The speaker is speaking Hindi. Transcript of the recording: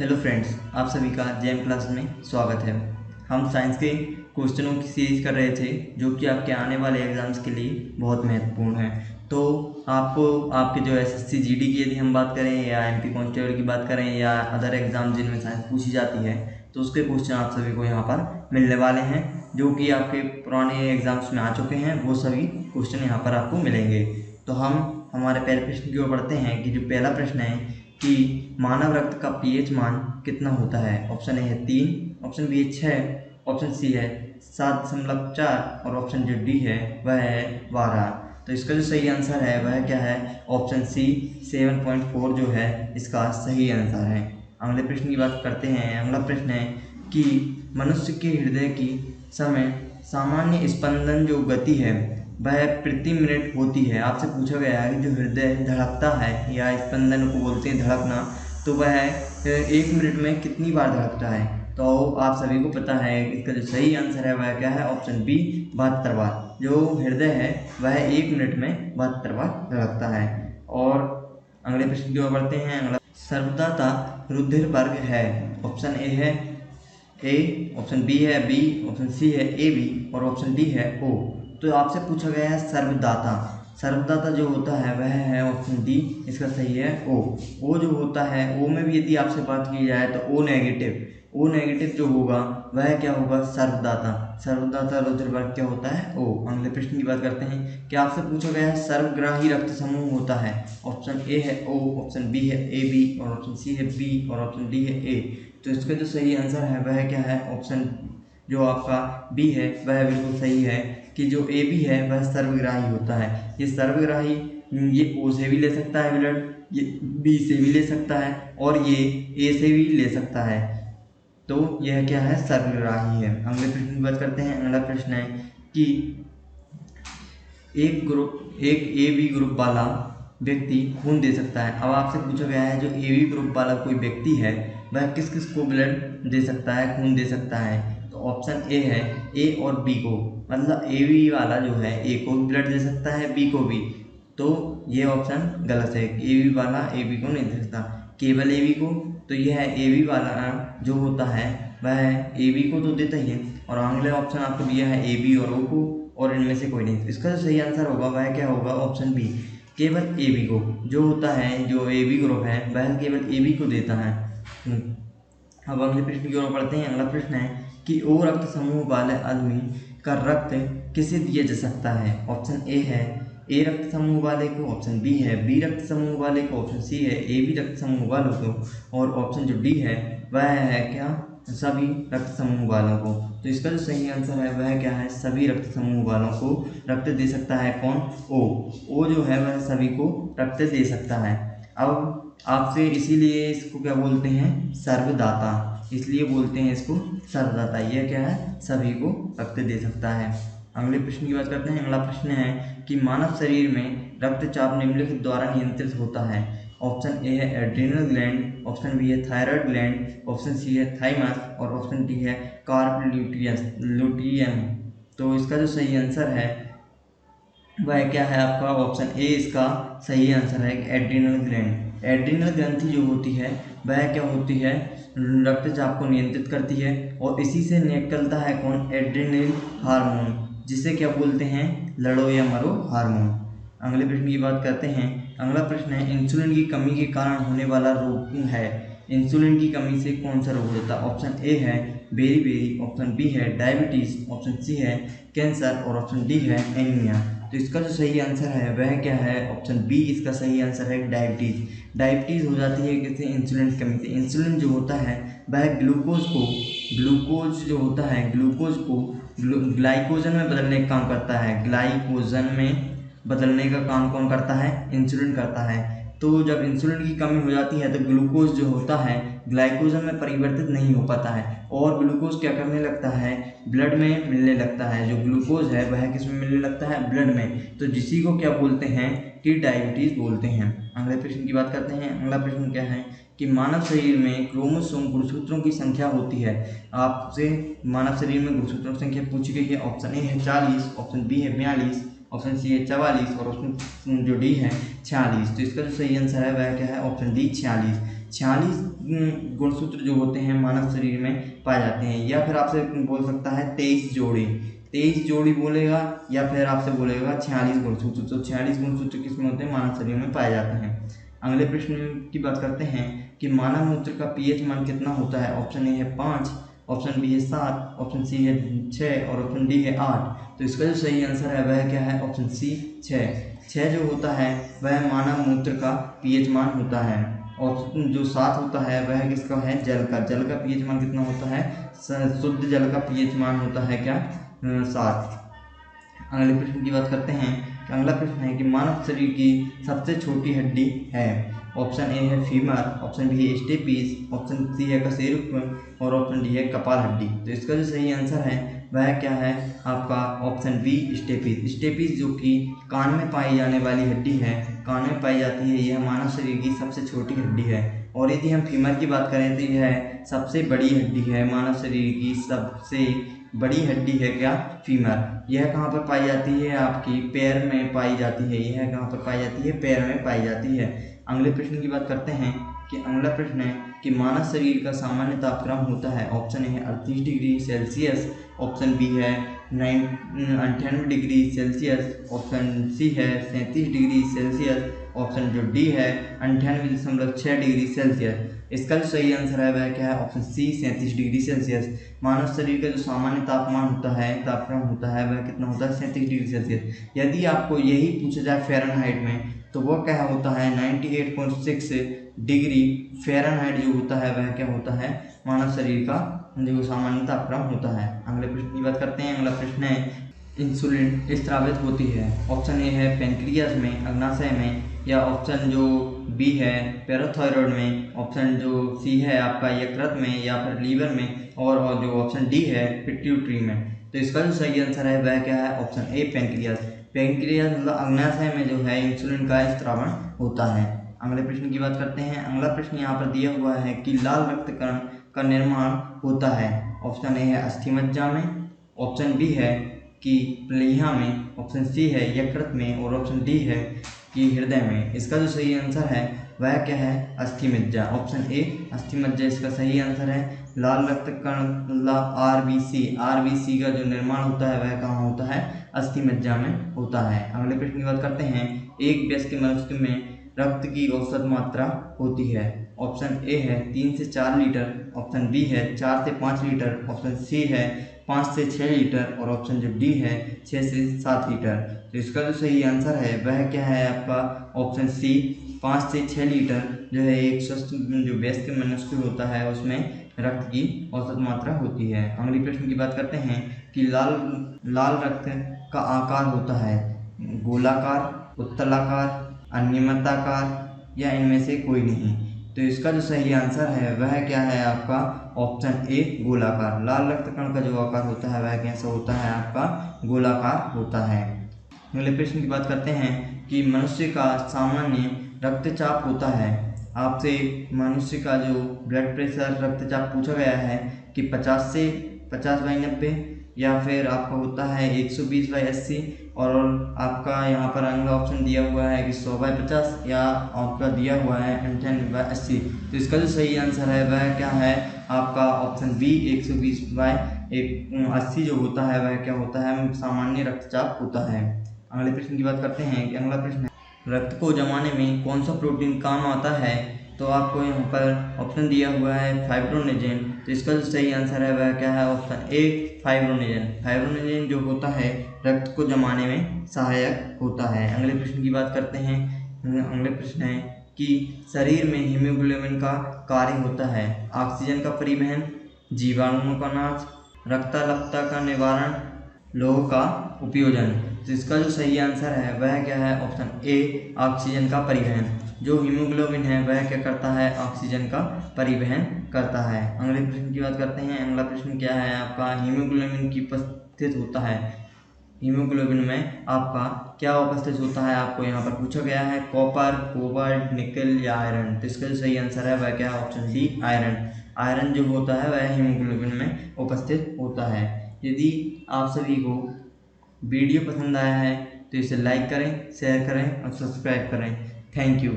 हेलो फ्रेंड्स, आप सभी का जेम क्लास में स्वागत है। हम साइंस के क्वेश्चनों की सीरीज कर रहे थे जो कि आपके आने वाले एग्जाम्स के लिए बहुत महत्वपूर्ण है। तो आपको आपके जो एसएससी जीडी की यदि हम बात करें या एमपी कांस्टेबल की बात करें या अदर एग्जाम जिनमें साइंस पूछी जाती है, तो उसके क्वेश्चन आप सभी को यहाँ पर मिलने वाले हैं जो कि आपके पुराने एग्जाम्स में आ चुके हैं। वो सभी क्वेश्चन यहाँ पर आपको मिलेंगे। तो हम हमारे पहले प्रश्न की ओर बढ़ते हैं कि जो पहला प्रश्न है कि मानव रक्त का पीएच मान कितना होता है। ऑप्शन ए है 3, ऑप्शन बी है 6, ऑप्शन सी है 7.4 और ऑप्शन जो डी है वह है 12। तो इसका जो सही आंसर है वह क्या है? ऑप्शन सी 7.4 जो है इसका सही आंसर है। अगले प्रश्न की बात करते हैं। अगला प्रश्न है कि मनुष्य के हृदय की समय सामान्य स्पंदन जो गति है वह प्रति मिनट होती है। आपसे पूछा गया है कि जो हृदय धड़कता है या स्पंदन को बोलते हैं धड़कना, तो वह 1 मिनट में कितनी बार धड़कता है। तो आप सभी को पता है इसका जो सही आंसर है वह क्या है? ऑप्शन बी 72 बार। जो हृदय है वह 1 मिनट में 72 बार धड़कता है। और अगले प्रश्न की ओर बढ़ते हैं। अगला सर्वदाता रुधिर वर्ग है। ऑप्शन ए है ए, ऑप्शन बी है बी, ऑप्शन सी है ए बी और ऑप्शन डी है ओ। तो आपसे पूछा गया है सर्वदाता। सर्वदाता जो होता है वह है ऑप्शन डी, इसका सही है ओ। ओ जो होता है, ओ में भी यदि आपसे बात की जाए तो ओ नेगेटिव, ओ नेगेटिव जो होगा वह क्या होगा? सर्वदाता। सर्वदाता रुधिर वर्ग क्या होता है? ओ। अगले प्रश्न की बात करते हैं कि आपसे पूछा गया है सर्वग्राही रक्त समूह होता है। ऑप्शन ए है ओ, ऑप्शन बी है ए बी और ऑप्शन सी है बी और ऑप्शन डी है ए। तो इसका जो सही आंसर है वह क्या है? ऑप्शन जो आपका बी है वह बिल्कुल सही है कि जो ए बी है वह सर्वग्राही होता है। ये सर्वग्राही, ये ओ से भी ले सकता है ब्लड, ये बी से भी ले सकता है और ये ए से भी ले सकता है। तो यह क्या है? सर्वग्राही है। अगले प्रश्न की बात करते हैं। अगला प्रश्न है कि एक ए बी ग्रुप वाला व्यक्ति खून दे सकता है। अब आपसे पूछा गया है जो ए बी ग्रुप वाला कोई व्यक्ति है वह किस किस को ब्लड दे सकता है, खून दे सकता है। तो ऑप्शन ए है ए और बी को, मतलब ए बी वाला जो है ए को भी ब्लड दे सकता है, बी को भी। तो ये ऑप्शन गलत है। ए बी वाला ए बी को नहीं दे सकता, केवल ए बी को। तो यह है ए बी वाला जो होता है वह ए बी को तो देता ही है। और अगले ऑप्शन आपको दिया है ए बी और ओ को, और इनमें से कोई नहीं। तो इसका जो सही आंसर होगा वह क्या होगा? ऑप्शन बी, केवल ए बी को। जो होता है, जो ए बी ग्रुप है वह केवल ए बी को देता है। अब अगले प्रश्न की ओर बढ़ते हैं। अगला प्रश्न है कि ओ रक्त समूह वाले आदमी का रक्त किसे दिया जा सकता है। ऑप्शन ए है ए रक्त समूह वाले को, ऑप्शन बी है बी रक्त समूह वाले को, ऑप्शन सी है ए बी रक्त समूह वालों को और ऑप्शन जो डी है वह है क्या? सभी रक्त समूह वालों को। तो इसका जो सही आंसर है वह क्या है? सभी रक्त समूह वालों को रक्त दे सकता है। कौन? ओ। ओ जो है वह सभी को रक्त दे सकता है। अब आपसे इसीलिए इसको क्या बोलते हैं? सर्वदाता, इसलिए बोलते हैं इसको सर्वदाता। यह क्या है? सभी को रक्त दे सकता है। अगले प्रश्न की बात करते हैं। अगला प्रश्न है कि मानव शरीर में रक्तचाप निम्नलिखित द्वारा नियंत्रित होता है। ऑप्शन ए है एड्रिनल ग्लैंड, ऑप्शन बी है थायराइड ग्लैंड, ऑप्शन सी है थाइमस और ऑप्शन डी है कार्प लुटियम। तो इसका जो सही आंसर है वह क्या है आपका? ऑप्शन ए इसका सही आंसर है, एड्रिनल ग्लैंड। एड्रिनल ग्रंथि जो होती है वह क्या होती है? रक्तचाप को नियंत्रित करती है और इसी से निकलता है कौन? एड्रिनल हार्मोन, जिसे क्या बोलते हैं? लड़ो या मरो हार्मोन। अगले प्रश्न की बात करते हैं। अगला प्रश्न है इंसुलिन की कमी के कारण होने वाला रोग है। इंसुलिन की कमी से कौन सा रोग होता है? ऑप्शन ए है बेरी, ऑप्शन बी है डायबिटीज, ऑप्शन सी है कैंसर और ऑप्शन डी है एनीमिया। तो इसका जो सही आंसर है वह क्या है? ऑप्शन बी इसका सही आंसर है डायबिटीज। डायबिटीज हो जाती है किससे? इंसुलिन की कमी से। इंसुलिन जो होता है वह ग्लूकोज जो होता है ग्लूकोज को ग्लाइकोजन में बदलने का काम करता है। ग्लाइकोजन में बदलने का काम कौन करता है? इंसुलिन करता है। तो जब इंसुलिन की कमी हो जाती है तो ग्लूकोज जो होता है ग्लाइकोजन में परिवर्तित नहीं हो पाता है और ग्लूकोज क्या करने लगता है? ब्लड में मिलने लगता है। जो ग्लूकोज है वह किस में मिलने लगता है? ब्लड में। तो जिसी को क्या बोलते हैं? कि डायबिटीज बोलते हैं। अगले प्रश्न की बात करते हैं। अगला प्रश्न क्या है कि मानव शरीर में क्रोमोसोम गुणसूत्रों की संख्या होती है। आपसे मानव शरीर में गुणसूत्रों की संख्या पूछी गई है। ऑप्शन ए है 40, ऑप्शन बी है 42, ऑप्शन सी है 44 और ऑप्शन जो डी है 46। तो इसका जो सही आंसर है वह क्या है? Option D 46। 46 गुणसूत्र जो होते हैं मानव शरीर में पाए जाते हैं। या फिर आपसे बोल सकता है 23 जोड़ी, 23 जोड़ी बोलेगा, या फिर आपसे बोलेगा 46 गुणसूत्र। तो 46 गुणसूत्र किसमें होते हैं? मानव शरीर में पाए जाते हैं। अगले प्रश्न की बात करते हैं कि मानव मूत्र का पीएच मान कितना होता है? ऑप्शन ए है 5, ऑप्शन बी है 7, ऑप्शन सी है 6 और ऑप्शन डी है 8। तो इसका जो सही आंसर है वह क्या है? ऑप्शन सी 6। 6 जो होता है वह मानव मूत्र का पीएच मान होता है। और जो 7 होता है वह किसका है? जल का। जल का पीएच मान कितना होता है? शुद्ध जल का पीएच मान होता है क्या? 7। अगले प्रश्न की बात करते हैं कि अगला प्रश्न है कि मानव शरीर की सबसे छोटी हड्डी है। ऑप्शन ए है फीमर, ऑप्शन बी है स्टेपीज, ऑप्शन सी है कशेरुक और ऑप्शन डी है कपाल हड्डी। तो इसका जो सही आंसर है वह क्या है? आपका ऑप्शन बी स्टेपीज। स्टेपीज जो कि कान में पाई जाने वाली हड्डी है, कान में पाई जाती है, यह मानव शरीर की सबसे छोटी हड्डी है। और यदि हम फीमर की बात करें तो यह सबसे बड़ी हड्डी है, मानव शरीर की सबसे बड़ी हड्डी है क्या? फीमर। यह कहाँ पर पाई जाती है? आपकी पैर में पाई जाती है। यह कहाँ पर पाई जाती है? पैर में पाई जाती है। अगले प्रश्न की बात करते हैं कि अगला प्रश्न है कि मानव शरीर का सामान्य तापक्रम होता है। ऑप्शन ए है 38 डिग्री सेल्सियस, ऑप्शन बी है 98 डिग्री सेल्सियस, ऑप्शन सी है 37 डिग्री सेल्सियस, ऑप्शन जो डी है 98.6 डिग्री सेल्सियस। इसका जो सही आंसर है वह क्या है? Option C 37 degree Celsius. मानव शरीर का जो सामान्य तापमान होता है, तापक्रम होता है, वह कितना होता है? 37 डिग्री सेल्सियस। यदि आपको यही पूछा जाए फ़ारेनहाइट में तो वह क्या होता है? 98.6 डिग्री फ़ारेनहाइट जो होता है वह क्या होता है? मानव शरीर का जो सामान्य तापक्रम होता है। अगले प्रश्न की बात करते हैं। अगला प्रश्न है इंसुलिन स्रावित होती है। ऑप्शन ए है पेनक्रियाज में, अग्नाशय में, या ऑप्शन जो बी है पैराथायरॉयड में, ऑप्शन जो सी है आपका यकृत में या फिर लीवर में, और जो ऑप्शन डी है पिट्यूटरी में। तो इसका जो सही आंसर है वह क्या है? Option A pancreas. पेनक्रियाज मतलब अग्नाशय में जो है इंसुलिन का स्रावण होता है। अगले प्रश्न की बात करते हैं। अगला प्रश्न यहाँ पर दिया हुआ है कि लाल रक्त कण का निर्माण होता है। ऑप्शन ए है अस्थिमज्जा में, ऑप्शन बी है कि प्लीहा में, ऑप्शन सी है यकृत में, और ऑप्शन डी है कि हृदय में। इसका जो सही आंसर है वह क्या है? अस्थिमज्जा। ऑप्शन ए अस्थिमज्जा इसका सही आंसर है। लाल रक्त कण मतलब आरबीसी का जो निर्माण होता है वह कहाँ होता है? अस्थिमज्जा में होता है। अगले प्रश्न की बात करते हैं। एक वयस्क मनुष्य में रक्त की औसत मात्रा होती है। ऑप्शन ए है 3 से 4 लीटर, ऑप्शन बी है 4 से 5 लीटर, ऑप्शन सी है 5 से 6 लीटर, और ऑप्शन जो डी है 6 से 7 लीटर। तो इसका जो सही आंसर है वह क्या है? आपका ऑप्शन सी 5 से 6 लीटर जो है एक स्वस्थ जो वयस्क मनुष्य होता है उसमें रक्त की औसत मात्रा होती है। अगले प्रश्न की बात करते हैं कि लाल रक्त का आकार होता है गोलाकार, उत्तलाकार, अनियमिताकार, या इनमें से कोई नहीं। तो इसका जो सही आंसर है वह क्या है? आपका ऑप्शन ए गोलाकार। लाल रक्त कण का जो आकार होता है वह कैसा होता है? आपका गोलाकार होता है। अगले प्रश्न की बात करते हैं कि मनुष्य का सामान्य रक्तचाप होता है। आपसे मनुष्य का जो ब्लड प्रेशर रक्तचाप पूछा गया है कि 50/90, या फिर आपका होता है 120/80, और आपका यहाँ पर अगला ऑप्शन दिया हुआ है कि 100/50, या आपका दिया हुआ है 98/80। तो इसका जो सही आंसर है वह क्या है? आपका ऑप्शन बी 120/80 जो होता है वह क्या होता है? सामान्य रक्तचाप होता है। अगले प्रश्न की बात करते हैं कि अगला प्रश्न है रक्त को जमाने में कौन सा प्रोटीन काम आता है। तो आपको यहाँ पर ऑप्शन दिया हुआ है फाइब्रोनेजेन। तो इसका जो सही आंसर है वह क्या है? Option A फाइब्रोनेजेन। फाइब्रोनेजेन जो होता है रक्त को जमाने में सहायक होता है। अगले प्रश्न की बात करते हैं। अगले प्रश्न है कि शरीर में हीमोग्लोबिन का कार्य होता है। ऑक्सीजन का परिवहन, जीवाणुओं का नाश, रक्ताल्पता का निवारण, लोह का उपयोजन। तो इसका जो सही आंसर है वह क्या है? ऑप्शन ए ऑक्सीजन का परिवहन। जो हीमोग्लोबिन है वह क्या करता है? ऑक्सीजन का परिवहन करता है। अगले प्रश्न की बात करते हैं। अगला प्रश्न क्या है आपका? हीमोग्लोबिन की उपस्थित होता है। हीमोग्लोबिन में आपका क्या उपस्थित होता है? आपको यहाँ पर पूछा गया है कॉपर, कोबाल्ट, निकल या आयरन। तो इसका जो सही आंसर है वह क्या है? Option D iron. आयरन जो होता है वह हीमोग्लोबिन में उपस्थित होता है। यदि आप सभी को वीडियो पसंद आया है तो इसे लाइक करें, शेयर करें और सब्सक्राइब करें। Thank you.